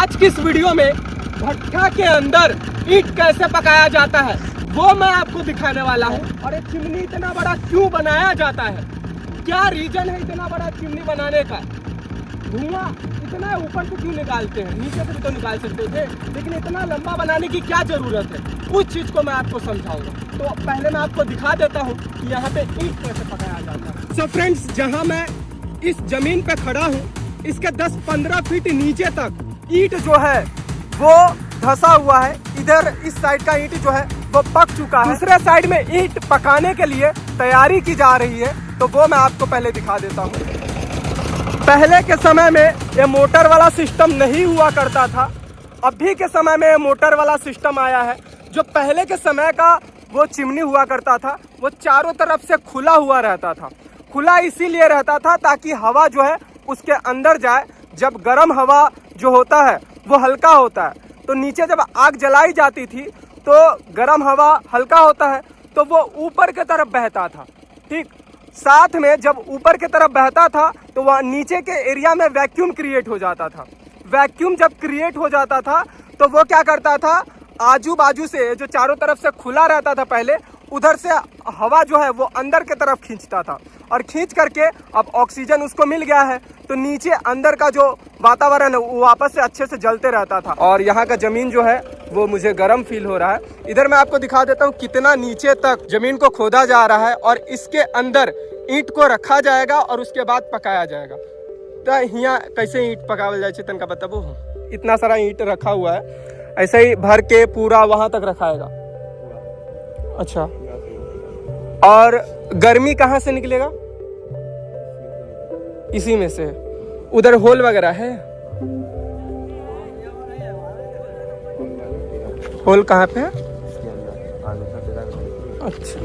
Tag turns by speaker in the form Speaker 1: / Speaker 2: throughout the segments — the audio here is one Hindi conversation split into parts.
Speaker 1: आज की इस वीडियो में भट्ठा के अंदर ईंट कैसे पकाया जाता है वो मैं आपको दिखाने वाला हूँ। और ये चिमनी इतना बड़ा क्यों बनाया जाता है, क्या रीजन है इतना बड़ा चिमनी बनाने का, धुआं इतना ऊपर से क्यों निकालते हैं, नीचे से भी तो निकाल सकते थे, लेकिन इतना लंबा बनाने की क्या जरूरत है, उस चीज को मैं आपको समझाऊंगा। तो पहले मैं आपको दिखा देता हूँ कि यहाँ पे ईंट कैसे पकाया जाता है। सो फ्रेंड्स, जहाँ मैं इस जमीन पे खड़ा हूँ, इसके 10-15 फीट नीचे तक ईंट जो है वो धंसा हुआ है। इधर इस साइड का ईंट जो है वो पक चुका है, दूसरे साइड में ईंट पकाने के लिए तैयारी की जा रही है, तो वो मैं आपको पहले दिखा देता हूँ। पहले के समय में ये मोटर वाला सिस्टम नहीं हुआ करता था, अभी के समय में ये मोटर वाला सिस्टम आया है। जो पहले के समय का वो चिमनी हुआ करता था वो चारों तरफ से खुला हुआ रहता था। खुला इसीलिए रहता था ताकि हवा जो है उसके अंदर जाए। जब गर्म हवा जो होता है वो हल्का होता है, तो नीचे जब आग जलाई जाती थी तो गर्म हवा हल्का होता है तो वो ऊपर की तरफ बहता था। ठीक, साथ में जब ऊपर की तरफ बहता था तो वहाँ नीचे के एरिया में वैक्यूम क्रिएट हो जाता था। वैक्यूम जब क्रिएट हो जाता था तो वो क्या करता था, आजू बाजू से जो चारों तरफ से खुला रहता था पहले, उधर से हवा जो है वो अंदर की तरफ खींचता था, और खींच करके अब ऑक्सीजन उसको मिल गया है तो नीचे अंदर का जो वातावरण है वो वापस से अच्छे से जलते रहता था। और यहाँ का जमीन जो है वो मुझे गर्म फील हो रहा है। इधर मैं आपको दिखा देता हूँ कितना नीचे तक जमीन को खोदा जा रहा है और इसके अंदर ईंट को रखा जाएगा और उसके बाद पकाया जाएगा। तो यहाँ कैसे ईंट पकावल जाए चेतन का बताबो। इतना सारा ईंट रखा हुआ है, ऐसे ही भर के पूरा वहां तक रखाएगा। अच्छा, और गर्मी कहाँ से निकलेगा? इसी में से। उधर होल वगैरह है? होल कहाँ पे है? अच्छा,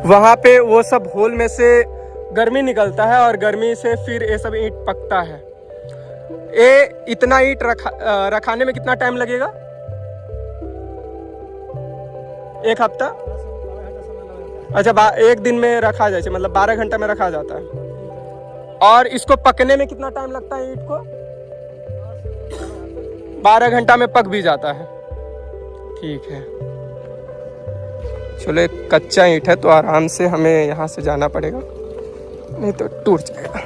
Speaker 1: वहां पे वो सब होल में से गर्मी निकलता है और गर्मी से फिर ये सब ईंट पकता है। ये इतना ईंट रखाने में कितना टाइम लगेगा? एक हफ्ता? अच्छा, एक दिन में रखा जाए, मतलब 12 घंटा में रखा जाता है। और इसको पकने में कितना टाइम लगता है? ईंट को 12 घंटा में पक भी जाता है। ठीक है, चलो, एक कच्चा ईंट है तो आराम से हमें यहाँ से जाना पड़ेगा, नहीं तो टूट जाएगा।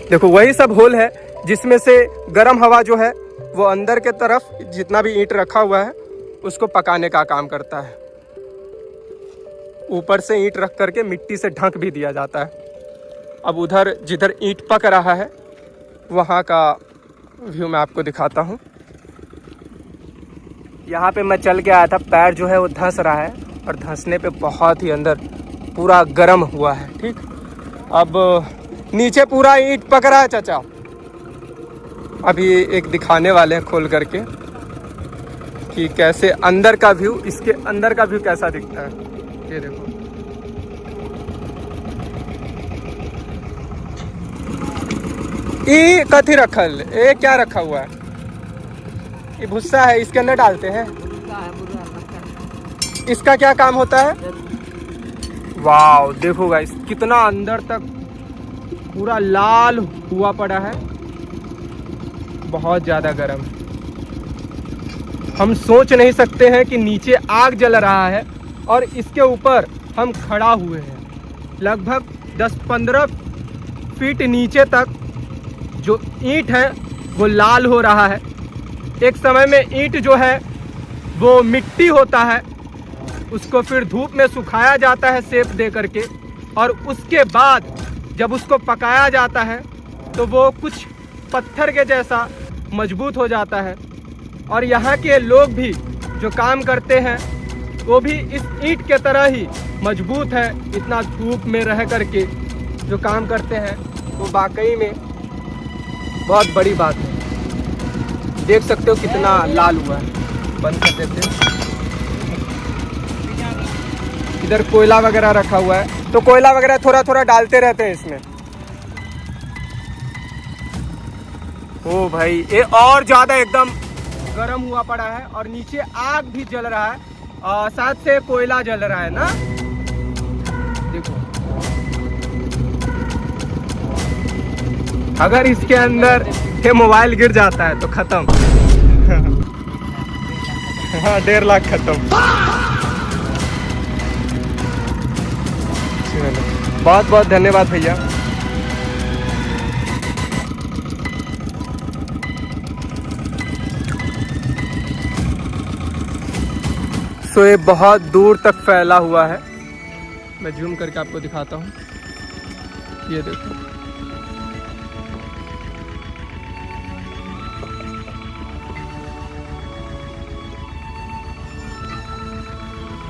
Speaker 1: देखो, वही सब होल है जिसमें से गर्म हवा जो है वो अंदर के तरफ जितना भी ईंट रखा हुआ है उसको पकाने का काम करता है। ऊपर से ईंट रख करके मिट्टी से ढक भी दिया जाता है। अब उधर जिधर ईंट पक रहा है वहाँ का व्यू मैं आपको दिखाता हूँ। यहाँ पे मैं चल के आया था, पैर जो है वो धंस रहा है और धंसने पे बहुत ही अंदर पूरा गर्म हुआ है। ठीक, अब नीचे पूरा ईंट पक रहा है चाचा। अभी एक दिखाने वाले हैं खोल करके कि कैसे अंदर का व्यू, इसके अंदर का व्यू कैसा दिखता है। ये देखो, ये कथी रखल, ये क्या रखा हुआ है? ये भुस्सा है, इसके अंदर डालते हैं। इसका क्या काम होता है? वाव, देखो गाइस, कितना अंदर तक पूरा लाल हुआ पड़ा है, बहुत ज्यादा गर्म। हम सोच नहीं सकते हैं कि नीचे आग जल रहा है और इसके ऊपर हम खड़ा हुए हैं। लगभग 10-15 फीट नीचे तक जो ईंट है वो लाल हो रहा है। एक समय में ईंट जो है वो मिट्टी होता है, उसको फिर धूप में सुखाया जाता है सेप दे करके, और उसके बाद जब उसको पकाया जाता है तो वो कुछ पत्थर के जैसा मजबूत हो जाता है। और यहाँ के लोग भी जो काम करते हैं वो भी इस ईंट के तरह ही मजबूत है। इतना धूप में रह करके जो काम करते हैं वो वाकई में बहुत बड़ी बात है। देख सकते हो कितना लाल हुआ है। बंद कर देते हैं। इधर कोयला वगैरह रखा हुआ है, तो कोयला वगैरह थोड़ा थोड़ा डालते रहते हैं इसमें। ओ भाई, ये और ज़्यादा एकदम गर्म हुआ पड़ा है और नीचे आग भी जल रहा है और साथ से कोयला जल रहा है ना। देखो अगर इसके अंदर ये मोबाइल गिर जाता है तो खत्म। हाँ 1.5 लाख खत्म। बहुत बहुत धन्यवाद भैया। तो ये बहुत दूर तक फैला हुआ है। मैं जूम करके आपको दिखाता हूँ, ये देखो।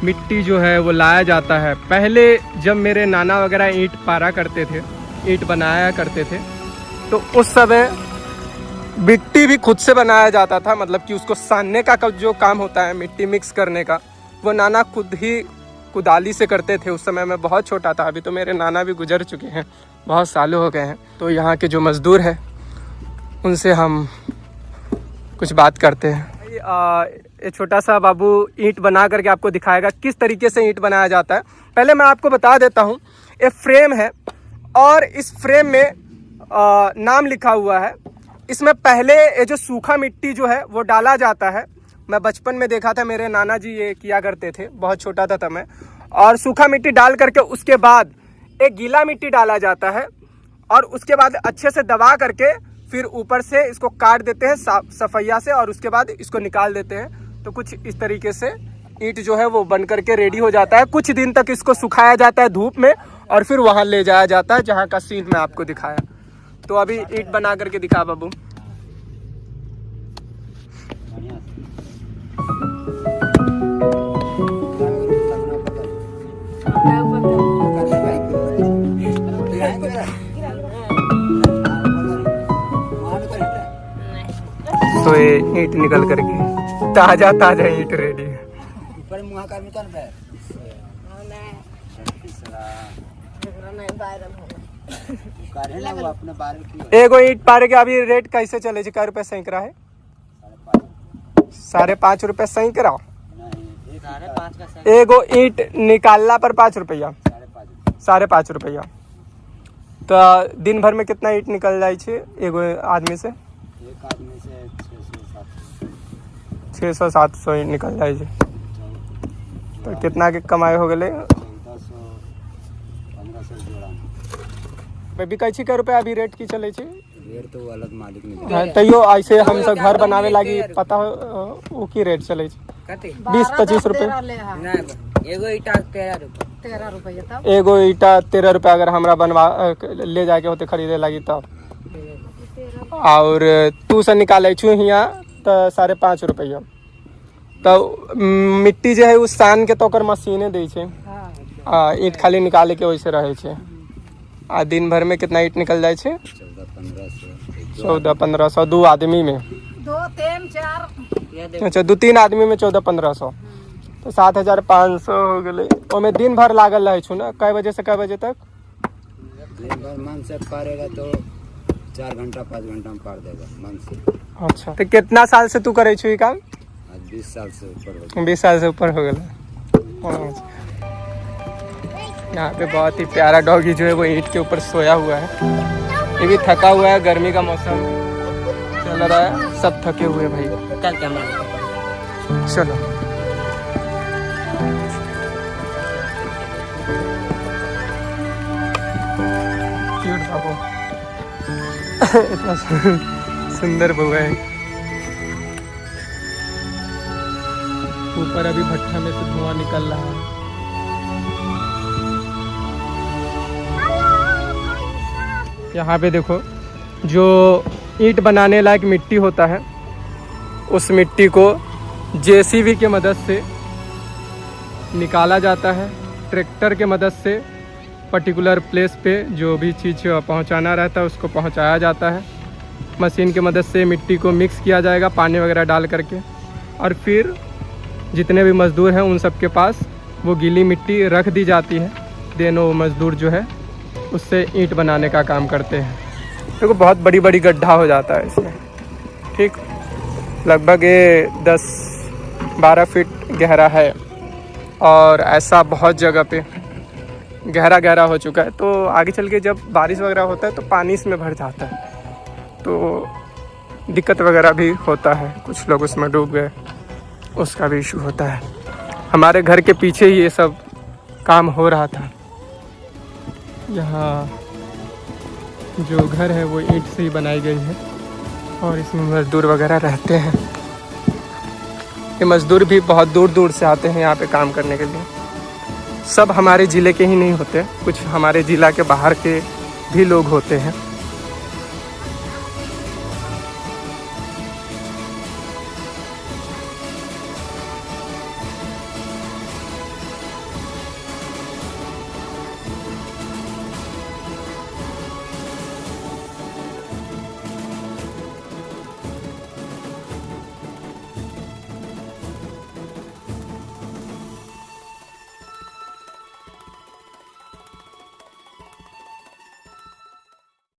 Speaker 1: मिट्टी जो है वो लाया जाता है। पहले जब मेरे नाना वगैरह ईंट पारा करते थे, ईंट बनाया करते थे, तो उस समय मिट्टी भी खुद से बनाया जाता था। मतलब कि उसको सानने का जो काम होता है, मिट्टी मिक्स करने का, वो नाना खुद ही कुदाली से करते थे। उस समय मैं बहुत छोटा था, अभी तो मेरे नाना भी गुजर चुके हैं, बहुत सालों हो गए हैं। तो यहाँ के जो मज़दूर हैं उनसे हम कुछ बात करते हैं। ये छोटा सा बाबू ईंट बना करके आपको दिखाएगा किस तरीके से ईंट बनाया जाता है। पहले मैं आपको बता देता हूँ, ये फ्रेम है और इस फ्रेम में नाम लिखा हुआ है। इसमें पहले ये जो सूखा मिट्टी जो है वो डाला जाता है। मैं बचपन में देखा था, मेरे नाना जी ये किया करते थे, बहुत छोटा था तब मैं। और सूखा मिट्टी डाल करके उसके बाद एक गीला मिट्टी डाला जाता है और उसके बाद अच्छे से दबा करके फिर ऊपर से इसको काट देते हैं सफैया से और उसके बाद इसको निकाल देते हैं। तो कुछ इस तरीके से ईंट जो है वो बन करके रेडी हो जाता है। कुछ दिन तक इसको सुखाया जाता है धूप में और फिर वहाँ ले जाया जाता है जहाँ का सीन मैं आपको दिखाया। तो अभी ईंट बना करके दिखा बाबू। तो ये ईंट निकल करके ताजा ताजा ईंट रेडी है। एगो ईंट पारे के अभी रेट कैसे चले? कै रुपए सैकड़ा है? 5.5 रुपए सैकड़ा। एगो ईंट निकालना पर 5 रुपया, 5.5 रुपया। तो दिन भर में कितना ईंट निकल जाए छे एगो आदमी से? 600-700 ईंट निकल जाए छे। तो कितना के कमाई हो गए? बिकाई छी कै रुपया अभी रेट की चले छे?
Speaker 2: रेट तो अलग मालिक नहीं।
Speaker 1: तैयो ऐसे हम सब घर बनावे लागी पता हो वो की रेट चले छे? 20-25 रुपए।
Speaker 2: एगो ईटा 13 रुपया तब।
Speaker 1: एगो ईटा 13 रुपया अगर हमरा बनवा ले जाके होते खरीदे लागी तब। और तू से निकाले छू हियाँ तो 5.5 रुपया। तो मिट्टी जो है उस सान के तो कर मशीने दे छे। ईंट खाली निकाले के वैसे रहे छे। आ दिन भर में कितना ईंट निकल जाए छे? 1400-1500 दो आदमी में।
Speaker 2: 2-3-4
Speaker 1: अच्छा 2-3 आदमी में 1400-1500 तो 7,500 हो गए। ओमे दिन भर लागल रहे छू ना? कै बजे से कै बजे तक?
Speaker 2: दिन भर मन से पारेगा तो 4 घंटा 5 घंटा में पार देगा मन से।
Speaker 1: अच्छा तो कितना साल से तू करे छू ये काम?
Speaker 2: 20 साल से ऊपर हो गया।
Speaker 1: 20 साल से ऊपर हो गया। यहाँ पे बहुत ही प्यारा डॉगी जो है वो ईंट के ऊपर सोया हुआ है। ये भी थका हुआ है, गर्मी का मौसम चल रहा है, सब थके हुए भाई।
Speaker 2: कल क्या
Speaker 1: चलो क्यूट बाबू। इतना सुंदर बउआ है। ऊपर अभी भट्ठा में से धुआं निकल रहा है। यहाँ पे देखो जो ईंट बनाने लायक मिट्टी होता है उस मिट्टी को जेसीबी के मदद से निकाला जाता है। ट्रैक्टर के मदद से पर्टिकुलर प्लेस पे जो भी चीज़ पहुँचाना रहता है उसको पहुँचाया जाता है। मशीन के मदद से मिट्टी को मिक्स किया जाएगा पानी वगैरह डाल करके, और फिर जितने भी मज़दूर हैं उन सब के पास वो गीली मिट्टी रख दी जाती है। देन वो मज़दूर जो है उससे ईंट बनाने का काम करते हैं। देखो बहुत बड़ी बड़ी गड्ढा हो जाता है इसमें, ठीक, लगभग ये 10-12 फीट गहरा है और ऐसा बहुत जगह पे गहरा गहरा हो चुका है। तो आगे चल के जब बारिश वगैरह होता है तो पानी इसमें भर जाता है। तो दिक्कत वगैरह भी होता है, कुछ लोग उसमें डूब गए, उसका भी इशू होता है। हमारे घर के पीछे ही ये सब काम हो रहा था। यहाँ जो घर है वो ईंट से ही बनाई गई है और इसमें मज़दूर वगैरह रहते हैं। ये मज़दूर भी बहुत दूर दूर से आते हैं यहाँ पे काम करने के लिए। सब हमारे ज़िले के ही नहीं होते, कुछ हमारे ज़िला के बाहर के भी लोग होते हैं।